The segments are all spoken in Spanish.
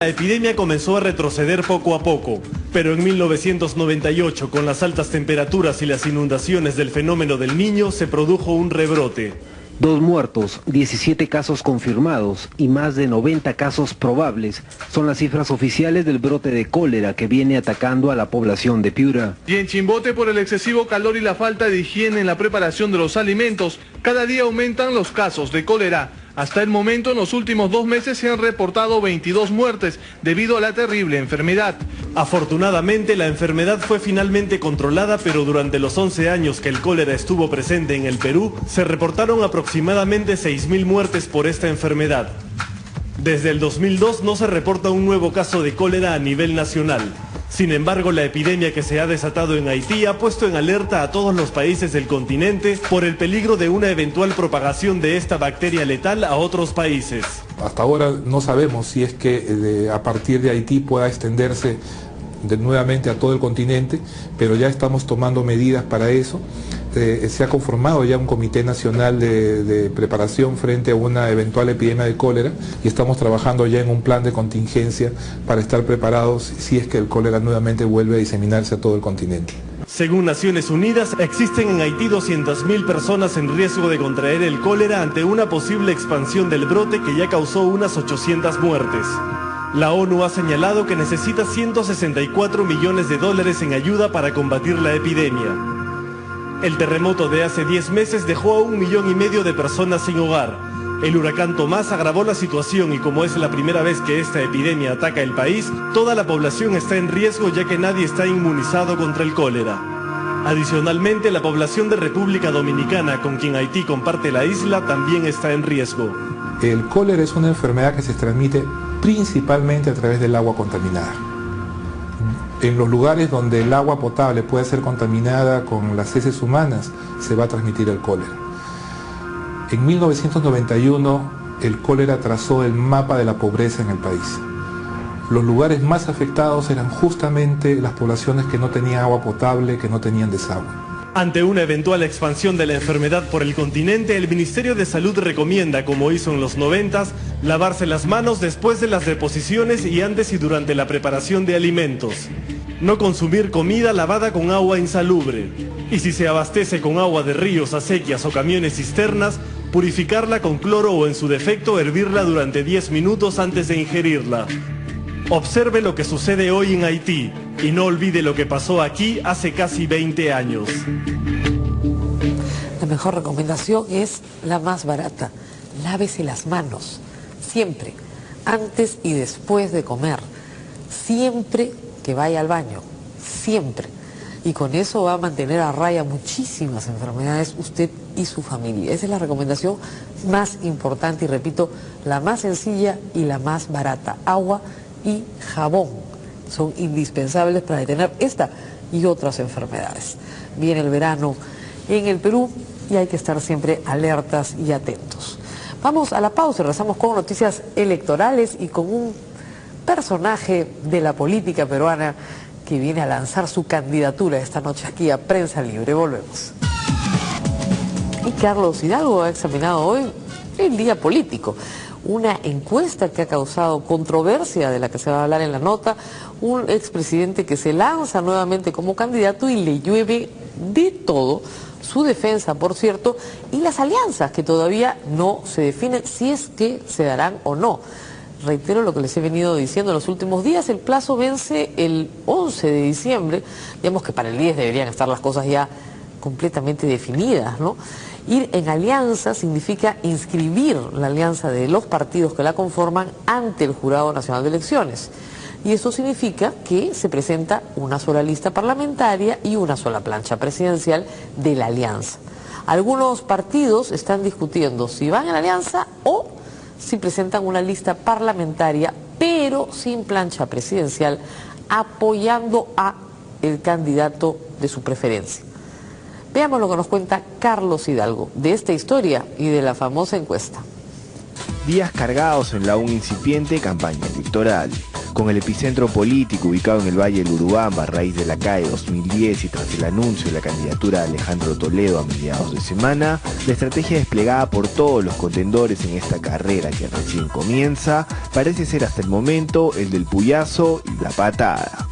La epidemia comenzó a retroceder poco a poco, pero en 1998, con las altas temperaturas y las inundaciones del fenómeno del Niño, se produjo un rebrote. 2 muertos, 17 casos confirmados y más de 90 casos probables son las cifras oficiales del brote de cólera que viene atacando a la población de Piura. Y en Chimbote, por el excesivo calor y la falta de higiene en la preparación de los alimentos, cada día aumentan los casos de cólera. Hasta el momento, en los últimos 2 meses se han reportado 22 muertes debido a la terrible enfermedad. Afortunadamente, la enfermedad fue finalmente controlada, pero durante los 11 años que el cólera estuvo presente en el Perú, se reportaron aproximadamente 6.000 muertes por esta enfermedad. Desde el 2002 no se reporta un nuevo caso de cólera a nivel nacional. Sin embargo, la epidemia que se ha desatado en Haití ha puesto en alerta a todos los países del continente por el peligro de una eventual propagación de esta bacteria letal a otros países. Hasta ahora no sabemos si es que a partir de Haití pueda extenderse nuevamente a todo el continente, pero ya estamos tomando medidas para eso. Se ha conformado ya un comité nacional de preparación frente a una eventual epidemia de cólera y estamos trabajando ya en un plan de contingencia para estar preparados si es que el cólera nuevamente vuelve a diseminarse a todo el continente. Según Naciones Unidas, existen en Haití 200.000 personas en riesgo de contraer el cólera ante una posible expansión del brote que ya causó unas 800 muertes. La ONU ha señalado que necesita 164 millones de dólares en ayuda para combatir la epidemia. El terremoto de hace 10 meses dejó a 1,5 millones de personas sin hogar. El huracán Tomás agravó la situación y como es la primera vez que esta epidemia ataca el país, toda la población está en riesgo ya que nadie está inmunizado contra el cólera. Adicionalmente, la población de República Dominicana, con quien Haití comparte la isla, también está en riesgo. El cólera es una enfermedad que se transmite principalmente a través del agua contaminada. En los lugares donde el agua potable puede ser contaminada con las heces humanas, se va a transmitir el cólera. En 1991, el cólera trazó el mapa de la pobreza en el país. Los lugares más afectados eran justamente las poblaciones que no tenían agua potable, que no tenían desagüe. Ante una eventual expansión de la enfermedad por el continente, el Ministerio de Salud recomienda, como hizo en los 90s, lavarse las manos después de las deposiciones y antes y durante la preparación de alimentos. No consumir comida lavada con agua insalubre. Y si se abastece con agua de ríos, acequias o camiones cisternas, purificarla con cloro o en su defecto hervirla durante 10 minutos antes de ingerirla. Observe lo que sucede hoy en Haití y no olvide lo que pasó aquí hace casi 20 años. La mejor recomendación es la más barata. Lávese las manos, siempre, antes y después de comer, siempre que vaya al baño, siempre. Y con eso va a mantener a raya muchísimas enfermedades usted y su familia. Esa es la recomendación más importante y repito, la más sencilla y la más barata. Agua y jabón son indispensables para detener esta y otras enfermedades. Viene el verano en el Perú y hay que estar siempre alertas y atentos. Vamos a la pausa y regresamos con noticias electorales y con un personaje de la política peruana que viene a lanzar su candidatura esta noche aquí a Prensa Libre. Volvemos. Y Carlos Hidalgo ha examinado hoy el día político. Una encuesta que ha causado controversia, de la que se va a hablar en la nota, un expresidente que se lanza nuevamente como candidato y le llueve de todo, su defensa, por cierto, y las alianzas que todavía no se definen si es que se darán o no. Reitero lo que les he venido diciendo en los últimos días, el plazo vence el 11 de diciembre, digamos que para el 10 deberían estar las cosas ya completamente definidas, ¿no? Ir en alianza significa inscribir la alianza de los partidos que la conforman ante el Jurado Nacional de Elecciones. Y eso significa que se presenta una sola lista parlamentaria y una sola plancha presidencial de la alianza. Algunos partidos están discutiendo si van en alianza o si presentan una lista parlamentaria, pero sin plancha presidencial, apoyando a el candidato de su preferencia. Veamos lo que nos cuenta Carlos Hidalgo de esta historia y de la famosa encuesta. Días cargados en la aún incipiente campaña electoral. Con el epicentro político ubicado en el Valle del Urubamba a raíz de la CAE 2010 y tras el anuncio de la candidatura de Alejandro Toledo a mediados de semana, la estrategia desplegada por todos los contendores en esta carrera que recién comienza parece ser hasta el momento el del puyazo y la patada.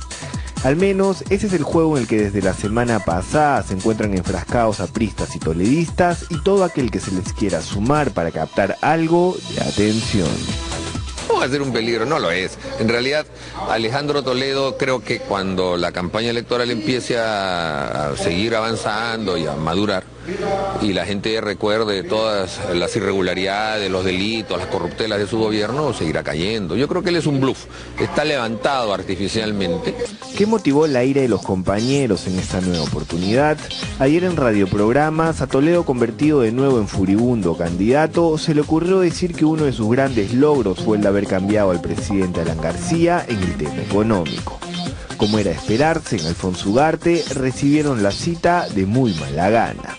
Al menos ese es el juego en el que desde la semana pasada se encuentran enfrascados apristas y toledistas y todo aquel que se les quiera sumar para captar algo de atención. No va a ser un peligro, no lo es. En realidad, Alejandro Toledo, creo que cuando la campaña electoral empiece a seguir avanzando y a madurar, y la gente recuerde todas las irregularidades, los delitos, las corruptelas de su gobierno, seguirá cayendo. Yo creo que él es un bluff, está levantado artificialmente. ¿Qué motivó la ira de los compañeros en esta nueva oportunidad? Ayer en radioprogramas, a Toledo, convertido de nuevo en furibundo candidato, se le ocurrió decir que uno de sus grandes logros fue el de haber cambiado al presidente Alan García en el tema económico. Como era de esperarse, en Alfonso Ugarte recibieron la cita de muy mala gana.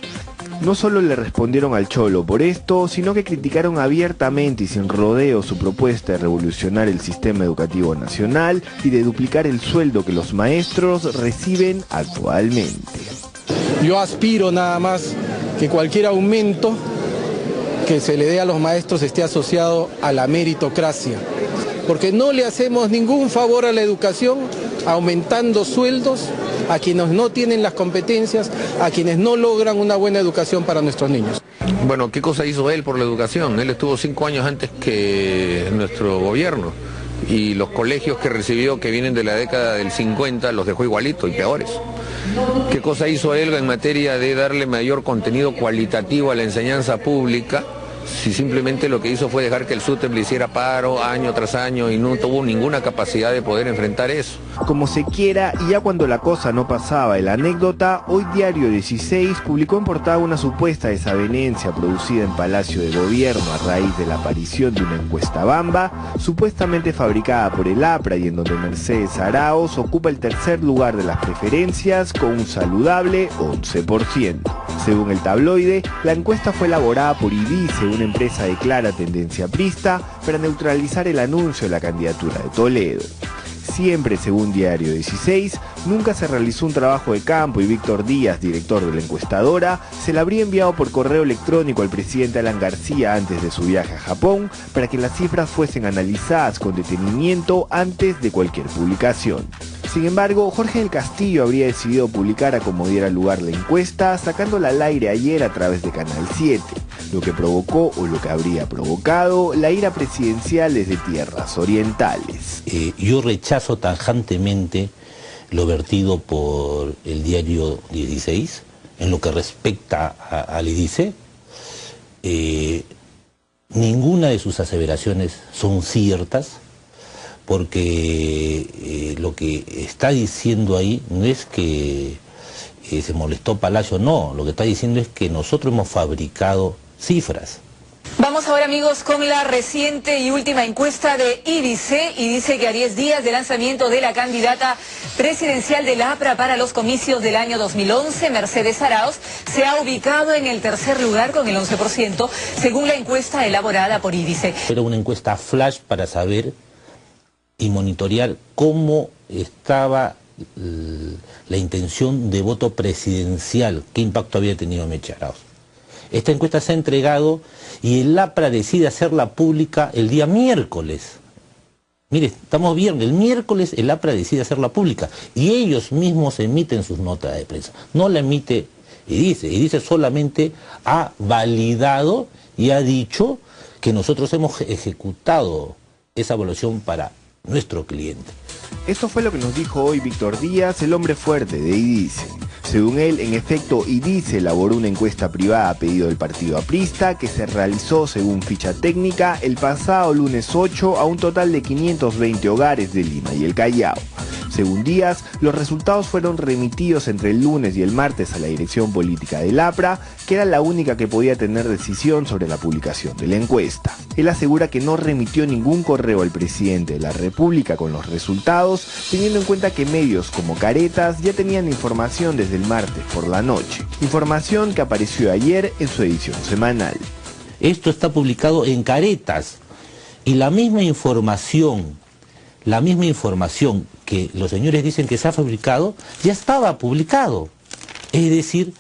No solo le respondieron al cholo por esto, sino que criticaron abiertamente y sin rodeo su propuesta de revolucionar el sistema educativo nacional y de duplicar el sueldo que los maestros reciben actualmente. Yo aspiro nada más que cualquier aumento que se le dé a los maestros esté asociado a la meritocracia, porque no le hacemos ningún favor a la educación aumentando sueldos a quienes no tienen las competencias, a quienes no logran una buena educación para nuestros niños. Bueno, ¿qué cosa hizo él por la educación? Él estuvo 5 años antes que nuestro gobierno y los colegios que recibió que vienen de la década del 50 los dejó igualitos y peores. ¿Qué cosa hizo él en materia de darle mayor contenido cualitativo a la enseñanza pública? Si simplemente lo que hizo fue dejar que el SUTEP le hiciera paro año tras año y no tuvo ninguna capacidad de poder enfrentar eso. Como se quiera, y ya cuando la cosa no pasaba de la anécdota, hoy Diario 16 publicó en portada una supuesta desavenencia producida en Palacio de Gobierno a raíz de la aparición de una encuesta Bamba, supuestamente fabricada por el APRA y en donde Mercedes Arauz ocupa el tercer lugar de las preferencias con un saludable 11%. Según el tabloide, la encuesta fue elaborada por IDICE, una empresa de clara tendencia aprista, para neutralizar el anuncio de la candidatura de Toledo. Siempre, según Diario 16, nunca se realizó un trabajo de campo y Víctor Díaz, director de la encuestadora, se la habría enviado por correo electrónico al presidente Alan García antes de su viaje a Japón para que las cifras fuesen analizadas con detenimiento antes de cualquier publicación. Sin embargo, Jorge del Castillo habría decidido publicar a como diera lugar la encuesta, sacándola al aire ayer a través de Canal 7, lo que provocó o lo que habría provocado la ira presidencial desde tierras orientales. Yo rechazo tajantemente lo vertido por el Diario 16 en lo que respecta al IDICE. Ninguna de sus aseveraciones son ciertas, porque lo que está diciendo ahí no es que se molestó Palacio, no, lo que está diciendo es que nosotros hemos fabricado cifras. Vamos ahora, amigos, con la reciente y última encuesta de IDICE. Y dice que a 10 días de lanzamiento de la candidata presidencial del APRA para los comicios del año 2011, Mercedes Arauz, se ha ubicado en el tercer lugar con el 11%, según la encuesta elaborada por IDICE. Era una encuesta flash para saber y monitorear cómo estaba la intención de voto presidencial, qué impacto había tenido Meche Arauz. Esta encuesta se ha entregado y el APRA decide hacerla pública el día miércoles. Mire, estamos viendo, el miércoles el APRA decide hacerla pública y ellos mismos emiten sus notas de prensa. No la emite IDICE solamente ha validado y ha dicho que nosotros hemos ejecutado esa evaluación para nuestro cliente. Esto fue lo que nos dijo hoy Víctor Díaz, el hombre fuerte de IDICE. Según él, en efecto, IDICE elaboró una encuesta privada a pedido del partido aprista que se realizó según ficha técnica el pasado lunes 8 a un total de 520 hogares de Lima y el Callao. Según Díaz, los resultados fueron remitidos entre el lunes y el martes a la dirección política del APRA, que era la única que podía tener decisión sobre la publicación de la encuesta. Él asegura que no remitió ningún correo al presidente de la República con los resultados, teniendo en cuenta que medios como Caretas ya tenían información desde el martes por la noche. Información que apareció ayer en su edición semanal. Esto está publicado en Caretas y la misma información la misma información que los señores dicen que se ha fabricado, ya estaba publicado. Es decir,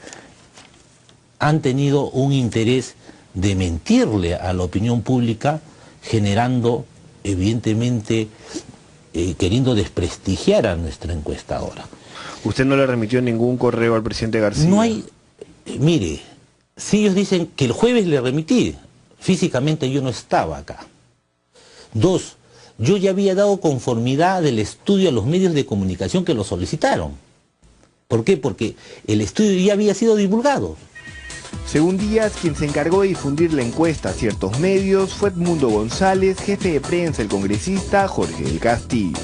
han tenido un interés de mentirle a la opinión pública, generando, evidentemente, queriendo desprestigiar a nuestra encuestadora. ¿Usted no le remitió ningún correo al presidente García? No hay, mire, si ellos dicen que el jueves le remití, físicamente yo no estaba acá. 2, yo ya había dado conformidad del estudio a los medios de comunicación que lo solicitaron. ¿Por qué? Porque el estudio ya había sido divulgado. Según Díaz, quien se encargó de difundir la encuesta a ciertos medios fue Edmundo González, jefe de prensa del congresista Jorge del Castillo.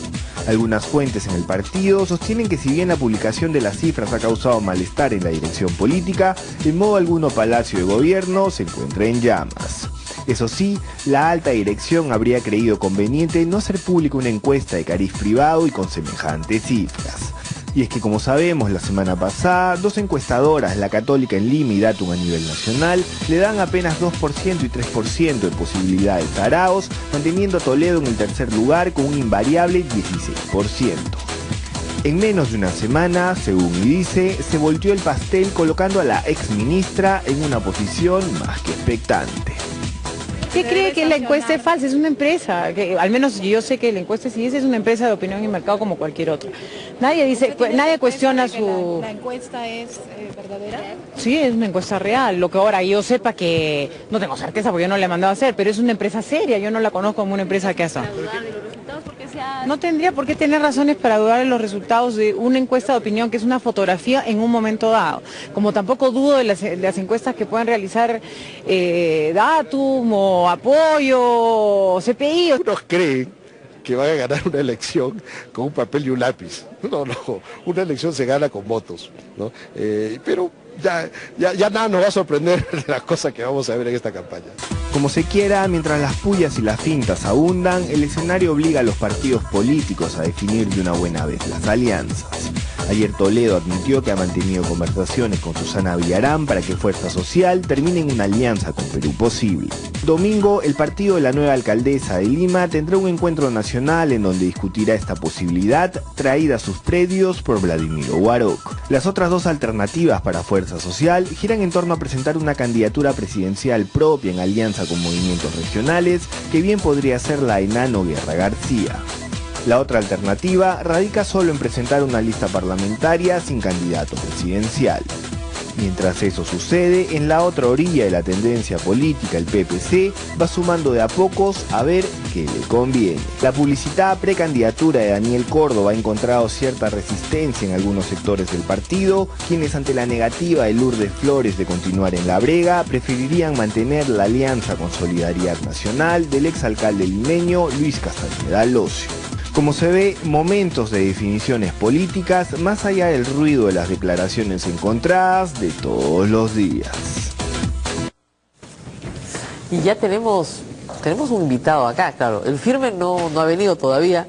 Algunas fuentes en el partido sostienen que si bien la publicación de las cifras ha causado malestar en la dirección política, en modo alguno Palacio de Gobierno se encuentra en llamas. Eso sí, la alta dirección habría creído conveniente no hacer pública una encuesta de cariz privado y con semejantes cifras. Y es que, como sabemos, la semana pasada, 2 encuestadoras, la Católica en Lima y Datum a nivel nacional, le dan apenas 2% y 3% de posibilidades a Arauz, manteniendo a Toledo en el tercer lugar con un invariable 16%. En menos de una semana, según dice, se volteó el pastel colocando a la exministra en una posición más que expectante. ¿Qué cree que la encuesta es falsa? Es una empresa, que, al menos yo sé que la encuesta sí es una empresa de opinión y mercado como cualquier otra. Nadie dice, nadie cuestiona su... ¿La encuesta es verdadera? Sí, es una encuesta real. Lo que ahora yo sepa que, no tengo certeza porque yo no la he mandado a hacer, pero es una empresa seria, yo no la conozco como una empresa que hace. No tendría por qué tener razones para dudar de los resultados de una encuesta de opinión que es una fotografía en un momento dado. Como tampoco dudo de las encuestas que puedan realizar Datum o Apoyo o CPI. Unos creen que van a ganar una elección con un papel y un lápiz. No, una elección se gana con votos, ¿no? Pero ya nada nos va a sorprender de las cosas que vamos a ver en esta campaña. Como se quiera, mientras las pullas y las fintas abundan, el escenario obliga a los partidos políticos a definir de una buena vez las alianzas. Ayer Toledo admitió que ha mantenido conversaciones con Susana Villarán para que Fuerza Social termine en una alianza con Perú Posible. Domingo, el partido de la nueva alcaldesa de Lima tendrá un encuentro nacional en donde discutirá esta posibilidad, traída a sus predios por Vladimiro Guaroc. Las otras 2 alternativas para Fuerza Social giran en torno a presentar una candidatura presidencial propia en alianza con movimientos regionales, que bien podría ser la de Nano Guerra García. La otra alternativa radica solo en presentar una lista parlamentaria sin candidato presidencial. Mientras eso sucede, en la otra orilla de la tendencia política, el PPC va sumando de a pocos a ver qué le conviene. La publicitada precandidatura de Daniel Córdoba ha encontrado cierta resistencia en algunos sectores del partido, quienes ante la negativa de Lourdes Flores de continuar en la brega, preferirían mantener la alianza con Solidaridad Nacional del exalcalde limeño Luis Castañeda Locio. Como se ve, momentos de definiciones políticas más allá del ruido de las declaraciones encontradas de todos los días. Y ya tenemos un invitado acá, claro. El firme no ha venido todavía,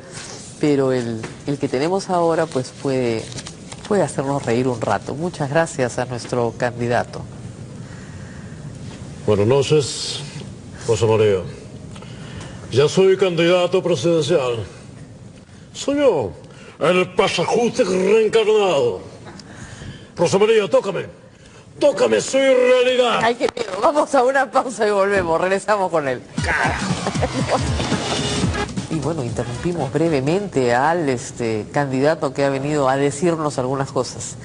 pero el que tenemos ahora pues puede hacernos reír un rato. Muchas gracias a nuestro candidato. Buenas noches, José María. Ya soy candidato presidencial. Soy yo, el pasajuste reencarnado. Rosa María, tócame, soy realidad. Ay, qué miedo, vamos a una pausa y volvemos, regresamos con él. Y bueno, interrumpimos brevemente al candidato que ha venido a decirnos algunas cosas.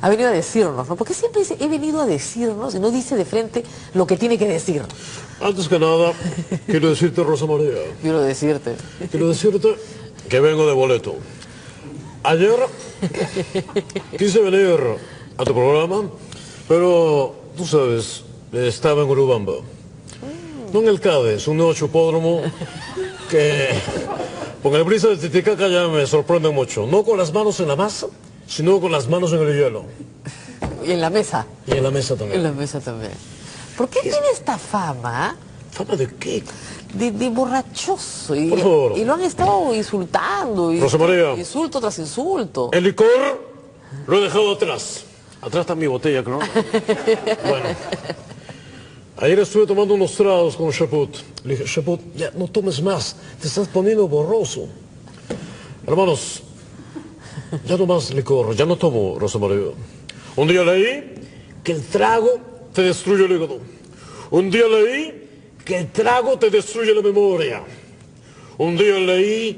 Ha venido a decirnos, ¿no? Porque siempre dice, he venido a decirnos, y no dice de frente lo que tiene que decir. Antes que nada, quiero decirte, Rosa María. Quiero decirte que vengo de boleto. Ayer quise venir a tu programa, pero tú sabes, estaba en Urubamba. No en el Cádiz, un nuevo chupódromo que con el brisa de Titicaca ya me sorprende mucho. No con las manos en la masa, sino con las manos en el hielo. Y en la mesa. Y en la mesa también. En la mesa también. ¿Por qué tiene esta fama? ¿Fama de qué? De borrachoso. Y, por favor. Y lo han estado insultando. Rosa María. Insulto tras insulto. El licor lo he dejado atrás. Atrás está mi botella, creo. Bueno. Ayer estuve tomando unos tragos con Chaput. Le dije, Chaput, ya no tomes más. Te estás poniendo borroso. Hermanos, ya no más licor, ya no tomo, Rosa María. Un día leí que el trago te destruye el hígado. Un día leí que el trago te destruye la memoria. Un día leí